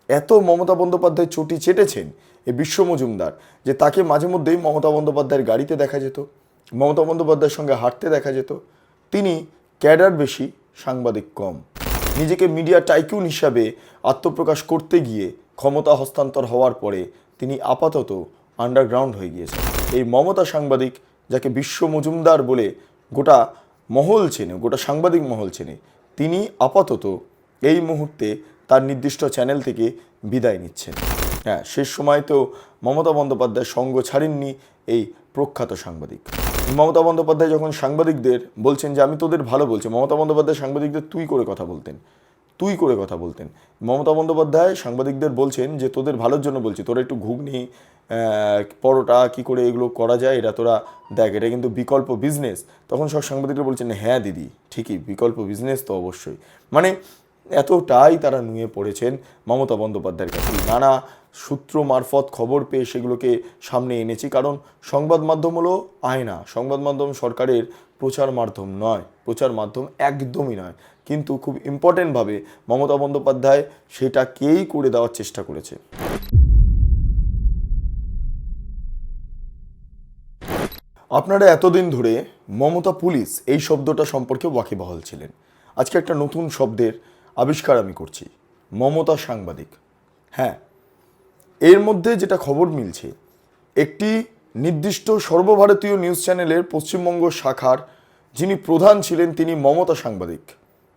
এত মমতা বন্দ্যোপাধ্যায় চটি চেটেছেন এই বিশ্ব মজুমদার যে তাকে মাঝে মধ্যেই মমতা বন্দ্যোপাধ্যায়ের গাড়িতে দেখা যেত, মমতা বন্দ্যোপাধ্যায়ের সঙ্গে হাঁটতে দেখা যেত। তিনি ক্যাডার বেশি, সাংবাদিক কম। নিজেকে মিডিয়া টাইকুন হিসাবে আত্মপ্রকাশ করতে গিয়ে ক্ষমতা হস্তান্তর হওয়ার পরে তিনি আপাতত আন্ডারগ্রাউন্ড হয়ে গিয়েছেন। এই মমতা সাংবাদিক, যাকে বিশ্ব মজুমদার বলে গোটা মহল চেনে, গোটা সাংবাদিক মহল চেনে, তিনি আপাতত এই মুহূর্তে তার নির্দিষ্ট চ্যানেল থেকে বিদায় নিচ্ছেন। হ্যাঁ, শেষ সময় তো মমতা বন্দ্যোপাধ্যায় সঙ্গ ছাড়েননি এই প্রখ্যাত সাংবাদিক। মমতা বন্দ্যোপাধ্যায় যখন সাংবাদিকদের বলছেন যে আমি তোদের ভালো বলছি, মমতা বন্দ্যোপাধ্যায় সাংবাদিকদের তুই করে কথা বলতেন, তুই করে কথা বলতেন। মমতা বন্দ্যোপাধ্যায় সাংবাদিকদের বলছেন যে তোদের ভালোর জন্য বলছি, তোরা একটু ঘুগনি, পরোটা কী করে এগুলো করা যায় এটা তোরা দেখ, এটা কিন্তু বিকল্প বিজনেস। তখন সব সাংবাদিকরা বলছেন হ্যাঁ দিদি ঠিকই, বিকল্প বিজনেস তো অবশ্যই। মানে এতটাই তারা নুয়ে পড়েছেন মমতা বন্দ্যোপাধ্যায়ের কাছে। নানা সূত্র মারফত খবর পেয়ে সেগুলোকে সামনে এনেছি, কারণ সংবাদ মাধ্যম হলো আয়না। সংবাদ মাধ্যম সরকারের প্রচার মাধ্যম নয়, প্রচার মাধ্যম একদমই নয়, কিন্তু খুব ইম্পর্টেন্টভাবে মমতা বন্দ্যোপাধ্যায় সেটাকেই করে দেওয়ার চেষ্টা করেছে। আপনারা এতদিন ধরে মমতা পুলিশ এই শব্দটা সম্পর্কে ওয়াকিবহাল ছিলেন। আজকে একটা নতুন শব্দের আবিষ্কার আমি করছি, মমতা সাংবাদিক। হ্যাঁ, এর মধ্যে যেটা খবর মিলছে, একটি নির্দিষ্ট সর্বভারতীয় নিউজ চ্যানেলের পশ্চিমবঙ্গ শাখার যিনি প্রধান ছিলেন তিনি মমতা সাংবাদিক,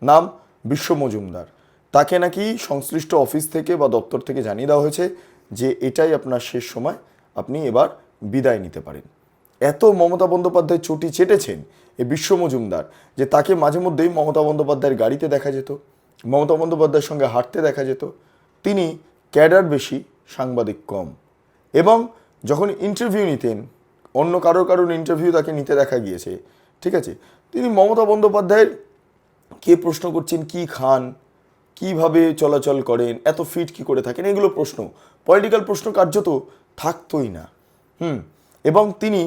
নাম বিশ্ব মজুমদার। তাকে নাকি সংশ্লিষ্ট অফিস থেকে বা দপ্তর থেকে জানিয়ে দেওয়া হয়েছে যে এটাই আপনার শেষ সময়, আপনি এবার বিদায় নিতে পারেন। এত মমতা বন্দ্যোপাধ্যায় চটি চেটেছেন এই বিশ্ব মজুমদার যে তাকে মাঝে মধ্যেই মমতা বন্দ্যোপাধ্যায়ের গাড়িতে দেখা যেত, মমতা বন্দ্যোপাধ্যায়ের সঙ্গে হাঁটতে দেখা যেত। তিনি ক্যাডার বেশি, সাংবাদিক কম। এবং যখন ইন্টারভিউ নিতেন, অন্য কারোর ইন্টারভিউ তাকে নিতে দেখা গিয়েছে, ঠিক আছে, তিনি মমতা বন্দ্যোপাধ্যায়ের কে প্রশ্ন করছেন, কি খান, কিভাবে চলাচল করেন, এত ফিট কি করে থাকেন, এগুলো প্রশ্ন, পলিটিক্যাল প্রশ্ন কার্যত থাকতোই না। এবং তিনি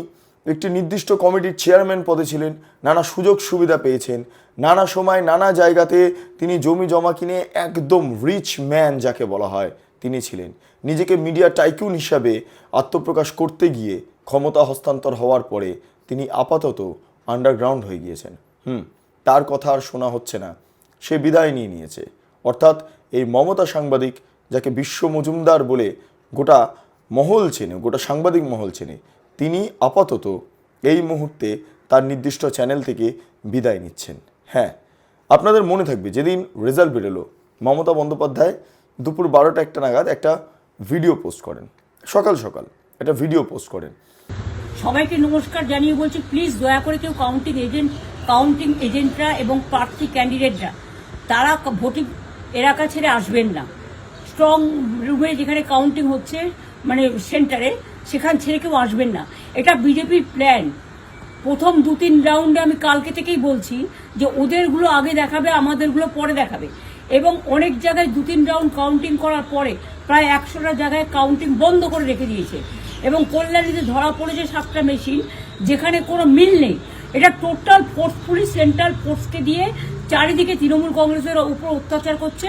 একটি নির্দিষ্ট কমিটির চেয়ারম্যান পদে ছিলেন, নানা সুযোগ সুবিধা পেয়েছেন, নানা সময় নানা জায়গাতে তিনি জমি জমা কিনে একদম রিচ ম্যান যাকে বলা হয় তিনি ছিলেন। নিজেকে মিডিয়া টাইকুন হিসাবে আত্মপ্রকাশ করতে গিয়ে ক্ষমতা হস্তান্তর হওয়ার পরে তিনি আপাতত আন্ডারগ্রাউন্ড হয়ে গিয়েছেন। তার কথা আর শোনা হচ্ছে না, সে বিদায় নিয়ে নিয়েছে। অর্থাৎ এই মমতা সাংবাদিক, যাকে বিশ্ব মজুমদার বলে গোটা মহল চেনে, গোটা সাংবাদিক মহল চেনে, তিনি আপাতত এই মুহূর্তে তার নির্দিষ্ট চ্যানেল থেকে বিদায় নিচ্ছেন। হ্যাঁ, আপনাদের মনে থাকবে যেদিন রেজাল্ট বেরোলো, মমতা বন্দ্যোপাধ্যায় দুপুর 12টা-1টা নাগাদ একটা ভিডিও পোস্ট করেন, সকাল সকাল একটা ভিডিও পোস্ট করেন। সবাইকে নমস্কার জানিয়ে বলছি, প্লিজ দয়া করে কেউ কাউন্টিং এজেন্টরা এবং প্রার্থী ক্যান্ডিডেটরা তারা ভোটিং এলাকা ছেড়ে আসবেন না। স্ট্রং রুমে যেখানে কাউন্টিং হচ্ছে, মানে সেন্টারে, সেখান ছেড়ে কেউ আসবেন না। এটা বিজেপির প্ল্যান। প্রথম 2-3 রাউন্ডে আমি কালকে থেকেই বলছি যে ওদেরগুলো আগে দেখাবে, আমাদেরগুলো পরে দেখাবে। এবং অনেক জায়গায় 2-3 রাউন্ড কাউন্টিং করার পরে প্রায় 100টা জায়গায় কাউন্টিং বন্ধ করে রেখে দিয়েছে। এবং কল্যাণীতে ধরা পড়েছে 7টা মেশিন, যেখানে কোনো মিল নেই। এটা টোটাল ফোর্সফুলি সেন্ট্রাল ফোর্সকে দিয়ে চারিদিকে তৃণমূল কংগ্রেসের উপর অত্যাচার করছে।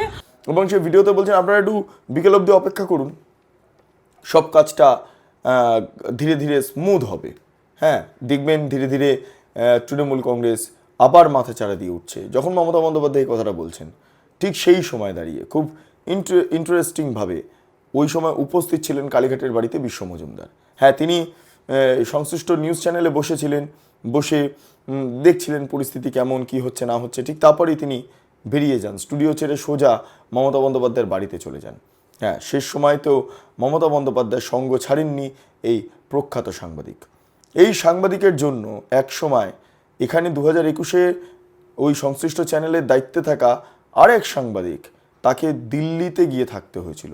এবং সে ভিডিওতে বলছেন আপনারা একটু বিকেল অবধি অপেক্ষা করুন, সব কাজটা ধীরে ধীরে স্মুথ হবে। হ্যাঁ, দেখবেন ধীরে ধীরে তৃণমূল কংগ্রেস আবার মাথাচাড়া দিয়ে উঠছে। যখন মমতা বন্দ্যোপাধ্যায় এই কথাটা বলছেন, ঠিক সেই সময় দাঁড়িয়ে খুব ইন্টারেস্টিংভাবে ওই সময় উপস্থিত ছিলেন কালীঘাটের বাড়িতে বিশ্ব মজুমদার। হ্যাঁ, তিনি সংশ্লিষ্ট নিউজ চ্যানেলে বসেছিলেন, বসে দেখছিলেন পরিস্থিতি কেমন, কি হচ্ছে না হচ্ছে। ঠিক তারপরেই তিনি বেরিয়ে যান, স্টুডিও ছেড়ে সোজা মমতা বন্দ্যোপাধ্যায়ের বাড়িতে চলে যান। হ্যাঁ, শেষ সময় তো মমতা বন্দ্যোপাধ্যায় সঙ্গ ছাড়েননি এই প্রখ্যাত সাংবাদিক। এই সাংবাদিকের জন্য এক সময় এখানে 2021-এ ওই সংশ্লিষ্ট চ্যানেলের দায়িত্বে থাকা আরেক সাংবাদিক, তাকে দিল্লিতে গিয়ে থাকতে হয়েছিল,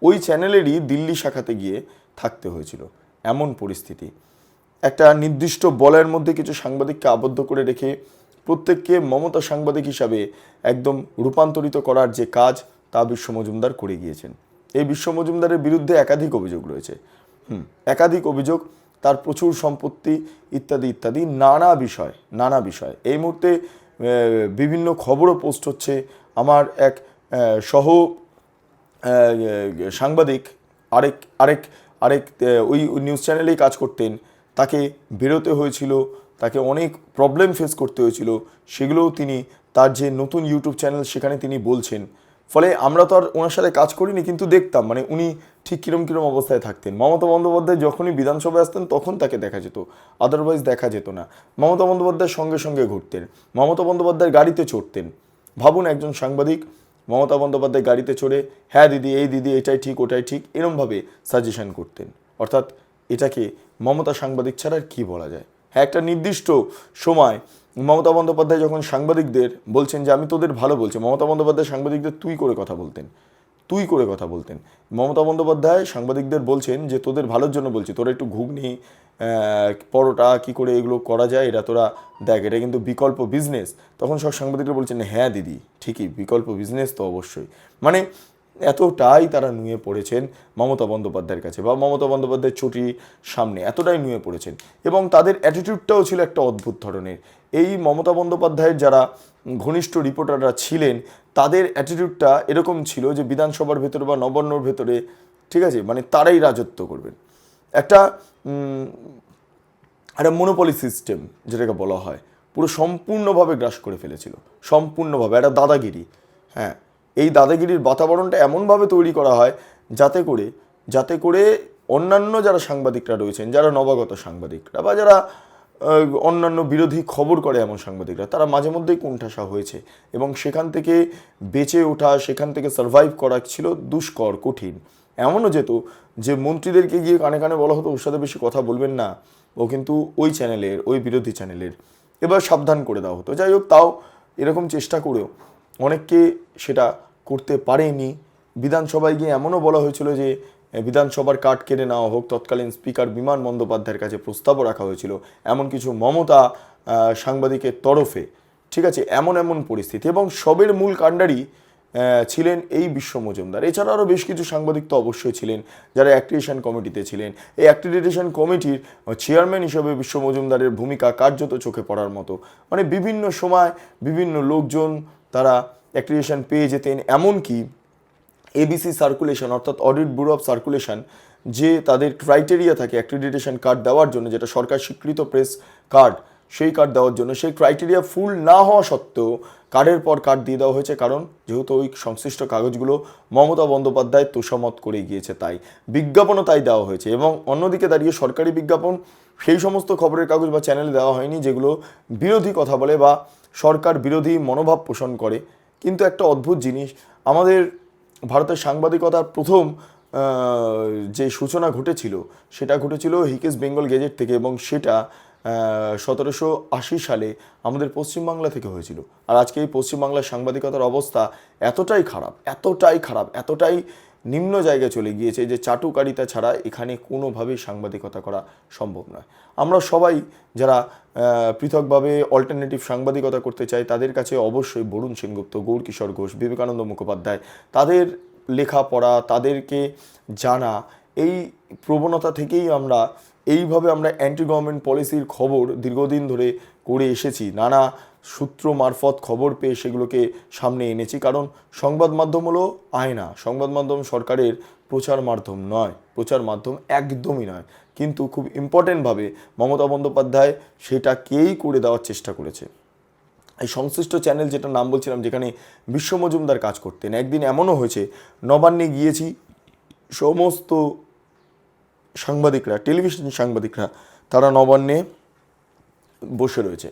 ওই চ্যানেলেরই দিল্লি শাখাতে গিয়ে থাকতে হয়েছিল। এমন পরিস্থিতি, একটা নির্দিষ্ট বলয়ের মধ্যে কিছু সাংবাদিককে আবদ্ধ করে রেখে প্রত্যেককে মমতা সাংবাদিক হিসাবে একদম রূপান্তরিত করার যে কাজ, তা বিশ্ব মজুমদার করে গিয়েছেন। এই বিশ্ব মজুমদারের বিরুদ্ধে একাধিক অভিযোগ রয়েছে, একাধিক অভিযোগ, তার প্রচুর সম্পত্তি ইত্যাদি ইত্যাদি, নানা বিষয়। এই মুহূর্তে বিভিন্ন খবরও পোস্ট হচ্ছে। আমার এক সাংবাদিক আরেক আরেক আরেক ওই নিউজ চ্যানেলেই কাজ করতেন, তাকে বেরোতে হয়েছিল, তাকে অনেক প্রবলেম ফেস করতে হয়েছিল, সেগুলোও তিনি তার যে নতুন ইউটিউব চ্যানেল সেখানে তিনি বলছেন। ফলে আমরা তো আর ওনার সাথে কাজ করিনি, কিন্তু দেখতাম মানে উনি ঠিক কিরম কিরম অবস্থায় থাকতেন। মমতা বন্দ্যোপাধ্যায় যখনই বিধানসভায় আসতেন তখন তাকে দেখা যেত, আদারওয়াইজ দেখা যেত না। মমতা বন্দ্যোপাধ্যায়ের সঙ্গে সঙ্গে ঘুরতেন, মমতা বন্দ্যোপাধ্যায়ের গাড়িতে চড়তেন। ভাবুন একজন সাংবাদিক মমতা বন্দ্যোপাধ্যায় গাড়িতে চড়ে হ্যাঁ দিদি, এই দিদি এটাই ঠিক ওটাই ঠিক এরমভাবে সাজেশন করতেন। অর্থাৎ এটাকে মমতা সাংবাদিক ছাড়া আর কী বলা যায়। হ্যাঁ, একটা নির্দিষ্ট সময় মমতা বন্দ্যোপাধ্যায় যখন সাংবাদিকদের বলছেন যে আমি তোদের ভালো বলছি, মমতা বন্দ্যোপাধ্যায় সাংবাদিকদের তুই করে কথা বলতেন, তুই করে কথা বলতেন। মমতা বন্দ্যোপাধ্যায় সাংবাদিকদের বলছেন যে তোদের ভালোর জন্য বলছি, তোরা একটু ঘুগনি পরোটা কী করে এগুলো করা যায় এটা তোরা দেখ, এটা কিন্তু বিকল্প বিজনেস। তখন সব সাংবাদিকরা বলছেন হ্যাঁ দিদি ঠিকই, বিকল্প বিজনেস তো অবশ্যই। মানে এতটাই তারা নুয়ে পড়েছেন মমতা বন্দ্যোপাধ্যায়ের কাছে, বা মমতা বন্দ্যোপাধ্যায়ের চটির সামনে এতটাই নুয়ে পড়েছেন। এবং তাদের অ্যাটিটিউডটাও ছিল একটা অদ্ভুত ধরনের। এই মমতা বন্দ্যোপাধ্যায়ের যারা ঘনিষ্ঠ রিপোর্টাররা ছিলেন তাদের অ্যাটিটিউডটা এরকম ছিল যে বিধানসভার ভেতরে বা নবান্নর ভেতরে, ঠিক আছে, মানে তারাই রাজত্ব করবেন। একটা একটা মনোপলি সিস্টেম যেটাকে বলা হয়, পুরো সম্পূর্ণভাবে গ্রাস করে ফেলেছিল, সম্পূর্ণভাবে একটা দাদাগিরি। হ্যাঁ, এই দাদাগিরির বাতাবরণটা এমনভাবে তৈরি করা হয় যাতে করে অন্যান্য যারা সাংবাদিকরা রয়েছেন, যারা নবাগত সাংবাদিকরা বা যারা অন্যান্য বিরোধী খবর করে এমন সাংবাদিকরা, তারা মাঝে মধ্যেই কোণঠাসা হয়েছে এবং সেখান থেকে বেঁচে ওঠা, সেখান থেকে সার্ভাইভ করা ছিল দুষ্কর, কঠিন। এমনও যেত যে মন্ত্রীদেরকে গিয়ে কানে কানে বলা হতো ওর সাথে বেশি কথা বলবেন না, ও কিন্তু ওই চ্যানেলের, ওই বিরোধী চ্যানেলের। এবার সাবধান করে দেওয়া হতো। যাই হোক, তাও এরকম চেষ্টা করেও অনেককে সেটা করতে পারেনি। বিধানসভায় গিয়ে এমনও বলা হয়েছিল যে বিধানসভার কার্ড কেড়ে নেওয়া হোক, তৎকালীন স্পিকার বিমান বন্দ্যোপাধ্যায়ের কাছে প্রস্তাবও রাখা হয়েছিল, এমন কিছু মমতা সাংবাদিকের তরফে, ঠিক আছে, এমন পরিস্থিতি। এবং সবের মূল কাণ্ডারি ছিলেন এই বিশ্ব মজুমদার। এছাড়া আরও বেশ কিছু সাংবাদিক তো অবশ্যই ছিলেন যারা অ্যাক্রিডিটেশন কমিটিতে ছিলেন। এই অ্যাক্রিডিটেশন কমিটির চেয়ারম্যান হিসেবে বিশ্ব মজুমদারের ভূমিকা কার্যত চোখে পড়ার মতো। মানে বিভিন্ন সময় বিভিন্ন লোকজন তারা অ্যাক্রিডিটেশন পেয়ে যেতেন। এমনকি এবিসি সার্কুলেশন অর্থাৎ অডিট ব্যুরো অফ সার্কুলেশন, যে তাদের ক্রাইটেরিয়া থাকে অ্যাক্রিডিটেশন কার্ড দেওয়ার জন্য, যেটা সরকার স্বীকৃত প্রেস কার্ড, সেই কার্ড দেওয়ার জন্য সেই ক্রাইটেরিয়া ফুল না হওয়া সত্ত্বেও কার্ডের পর কার্ড দিয়ে দেওয়া হয়েছে, কারণ যেহেতু ওই সংশ্লিষ্ট কাগজগুলো মমতা বন্দ্যোপাধ্যায় তোষামত করে গিয়েছে, তাই বিজ্ঞাপনও তাই দেওয়া হয়েছে। এবং অন্যদিকে দাঁড়িয়ে সরকারি বিজ্ঞাপন সেই সমস্ত খবরের কাগজ বা চ্যানেলে দেওয়া হয়নি যেগুলো বিরোধী কথা বলে বা সরকার বিরোধী মনোভাব পোষণ করে। কিন্তু একটা অদ্ভুত জিনিস, আমাদের ভারতের সাংবাদিকতার প্রথম যে সূচনা ঘটেছিল সেটা ঘটেছিল হিকেস বেঙ্গল গেজেট থেকে, এবং সেটা 1780 সালে আমাদের পশ্চিমবাংলা থেকে হয়েছিল। আর আজকে এই পশ্চিমবাংলার সাংবাদিকতার অবস্থা এতটাই নিম্ন জায়গায় চলে গিয়েছে যে চাটুকারিতা ছাড়া এখানে কোনোভাবেই সাংবাদিকতা করা সম্ভব নয়। আমরা সবাই যারা পৃথকভাবে অল্টারনেটিভ সাংবাদিকতা করতে চাই তাদের কাছে অবশ্যই বরুণ সেনগুপ্ত, গৌরকিশোর ঘোষ, বিবেকানন্দ মুখোপাধ্যায়, তাদের লেখাপড়া, তাদেরকে জানা, এই প্রবণতা থেকেই আমরা অ্যান্টি গভর্নমেন্ট পলিসির খবর দীর্ঘদিন ধরে করে এসেছি। নানা সূত্র মারফত খবর পেয়ে সেগুলোকে সামনে এনেছি, কারণ সংবাদ মাধ্যম হলো আয়না। সংবাদ মাধ্যম সরকারের প্রচার মাধ্যম একদমই নয়। কিন্তু খুব ইম্পর্টেন্টভাবে মমতা বন্দ্যোপাধ্যায় সেটাকেই করে দেওয়ার চেষ্টা করেছে। এই সংশ্লিষ্ট চ্যানেল, যেটা নাম বলছিলাম, যেখানে বিশ্ব মজুমদার কাজ করতেন, একদিন এমনও হয়েছে নবান্নে গিয়েছি, সমস্ত সাংবাদিকরা, টেলিভিশন সাংবাদিকরা, তারা নবান্নে বসে রয়েছে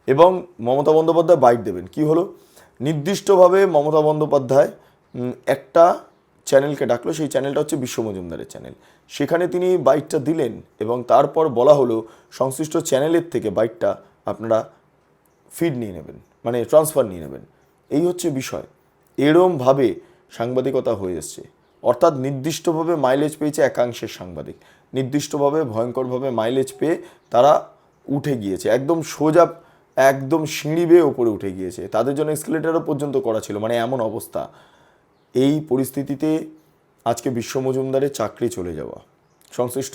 এবং মমতা বন্দ্যোপাধ্যায় বাইট দেবেন। কি হলো, নির্দিষ্টভাবে মমতা বন্দ্যোপাধ্যায় একটা চ্যানেলকে ডাকলো, সেই চ্যানেলটা হচ্ছে বিশ্ব মজুমদারের চ্যানেল। সেখানে তিনি বাইটটা দিলেন এবং তারপর বলা হলো সংশ্লিষ্ট চ্যানেলের থেকে বাইটটা আপনারা ফিড নিয়ে নেবেন, মানে ট্রান্সফার নিয়ে নেবেন। এই হচ্ছে বিষয়। এরমভাবে সাংবাদিকতা হয়ে এসছে। অর্থাৎ নির্দিষ্টভাবে মাইলেজ পেয়েছে একাংশের সাংবাদিক, নির্দিষ্টভাবে ভয়ঙ্করভাবে মাইলেজ পেয়ে তারা উঠে গিয়েছে, একদম সোজা, একদম সিঁড়ি বেয়ে ওপরে উঠে গিয়েছে। তাদের জন্য এসকেলেটারও পর্যন্ত করা ছিল, মানে এমন অবস্থা। এই পরিস্থিতিতে আজকে বিশ্ব মজুমদারের চাকরি চলে যাওয়া, সংশ্লিষ্ট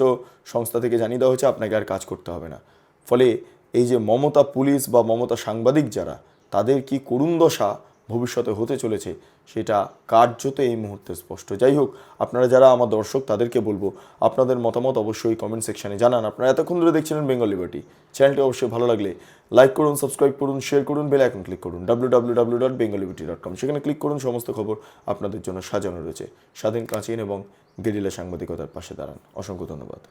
সংস্থা থেকে জানিয়ে দেওয়া হয়েছে আপনাকে আর কাজ করতে হবে না। ফলে এই যে মমতা পুলিশ বা মমতা সাংবাদিক যারা, তাদের কি করুণ দশা ভবিষ্যতে হতে চলেছে সেটা কার্যত এই মুহূর্তে স্পষ্ট। যাই হোক, আপনারা যারা আমার দর্শক তাদেরকে বলবো আপনাদের মতামত অবশ্যই কমেন্ট সেকশনে জানান। আপনারা এতক্ষণ ধরে দেখছিলেন বেঙ্গল লিবার্টি। চ্যানেলটি অবশ্যই ভালো লাগলে লাইক করুন, সাবস্ক্রাইব করুন, শেয়ার করুন, বেল আইকন ক্লিক করুন www.bengalliberty.com। সেখানে ক্লিক করুন, সমস্ত খবর আপনাদের জন্য সাজানো রয়েছে। স্বাধীন, কাঁচিন এবং গেরিলা সাংবাদিকতার পাশে দাঁড়ান। অসংখ্য ধন্যবাদ।